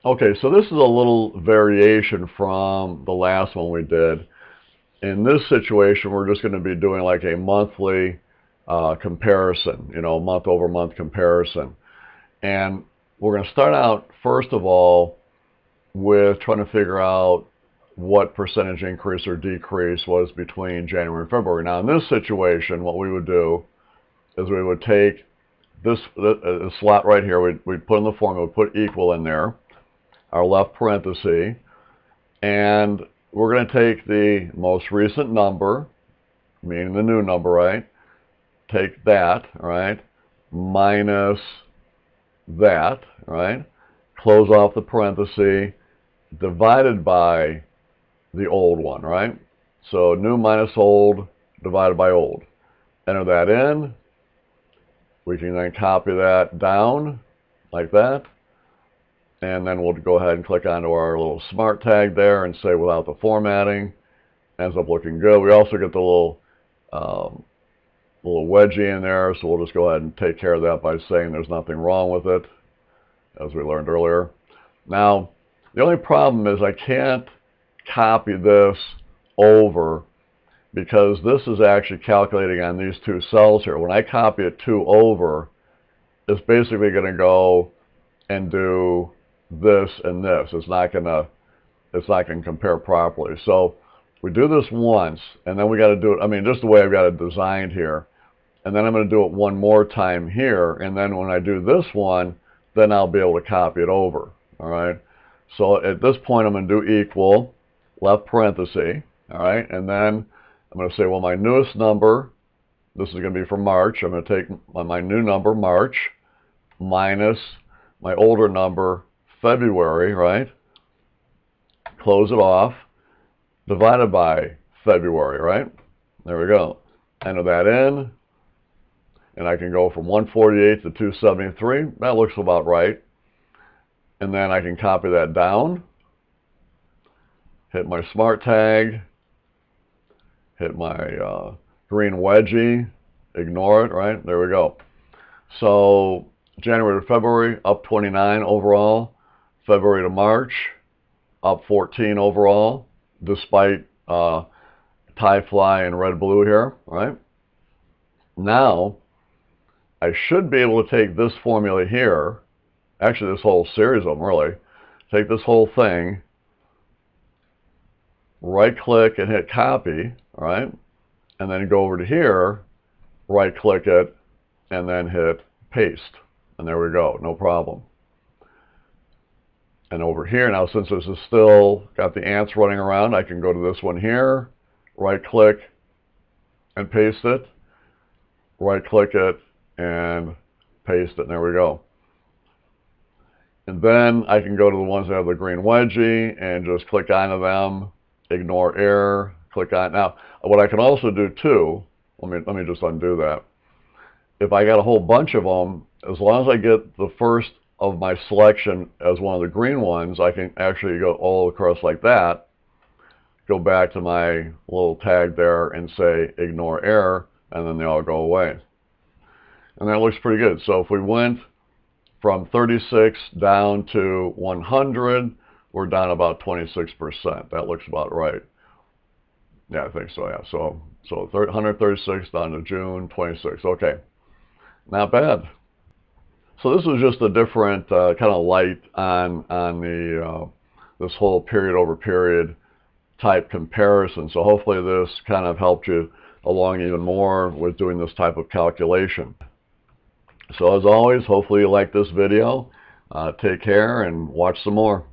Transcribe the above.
Okay, so this is a little variation from the last one we did. In this situation, we're just going to be doing like a monthly comparison, month over month comparison. And we're going to start out, first of all, with trying to figure out what percentage increase or decrease was between January and February. Now, in this situation, what we would do is we would take this slot right here, we'd put in the formula, we'd put equal in there, our left parenthesis, and we're going to take the most recent number, meaning the new number, right? Take that, right? Minus that, right? Close off the parenthesis, divided by the old one, right? So new minus old divided by old. Enter that in. We can then copy that down like that. And then we'll go ahead and click onto our little smart tag there and say without the formatting. Ends up looking good. We also get the little wedgie in there, so we'll just go ahead and take care of that by saying there's nothing wrong with it, as we learned earlier. Now, the only problem is I can't copy this over because this is actually calculating on these two cells here. When I copy it 2 over, it's basically going to go and do this and this. It's not going to compare properly. So we do this once, and then we got to do it, just the way I've got it designed here. And then I'm going to do it one more time here, and then when I do this one, then I'll be able to copy it over. All right. So at this point, I'm going to do equal, left parenthesis, all right, and then I'm going to say, well, my newest number, this is going to be for March. I'm going to take my new number, March, minus my older number, February, right? Close it off, divided by February, right? There we go. Enter that in, and I can go from 148 to 273. That looks about right. And then I can copy that down, hit my smart tag, hit my green wedgie, ignore it, right? There we go. So January to February, up 29 overall. February to March, up 14 overall, despite tie fly and red blue here, right? Now, I should be able to take this formula here, actually this whole series of them really, take this whole thing, right click and hit copy, all right? And then go over to here, right click it, and then hit paste. And there we go, no problem. And over here now, since this is still got the ants running around, I can go to this one here, right click and paste it, right click it and paste it, and there we go. And then I can go to the ones that have the green wedgie and just click onto them, ignore error, click on. Now, what I can also do too, let me just undo that. If I got a whole bunch of them, as long as I get the first of my selection as one of the green ones, I can actually go all across like that, go back to my little tag there and say ignore error, and then they all go away. And that looks pretty good. So if we went from 36 down to 100, we're down about 26%. That looks about right. Yeah, I think so, yeah. So 136 down to June 26. Okay, not bad. So this was just a different kind of light on the this whole period over period type comparison. So hopefully this kind of helped you along even more with doing this type of calculation. So as always, hopefully you like this video. Take care and watch some more.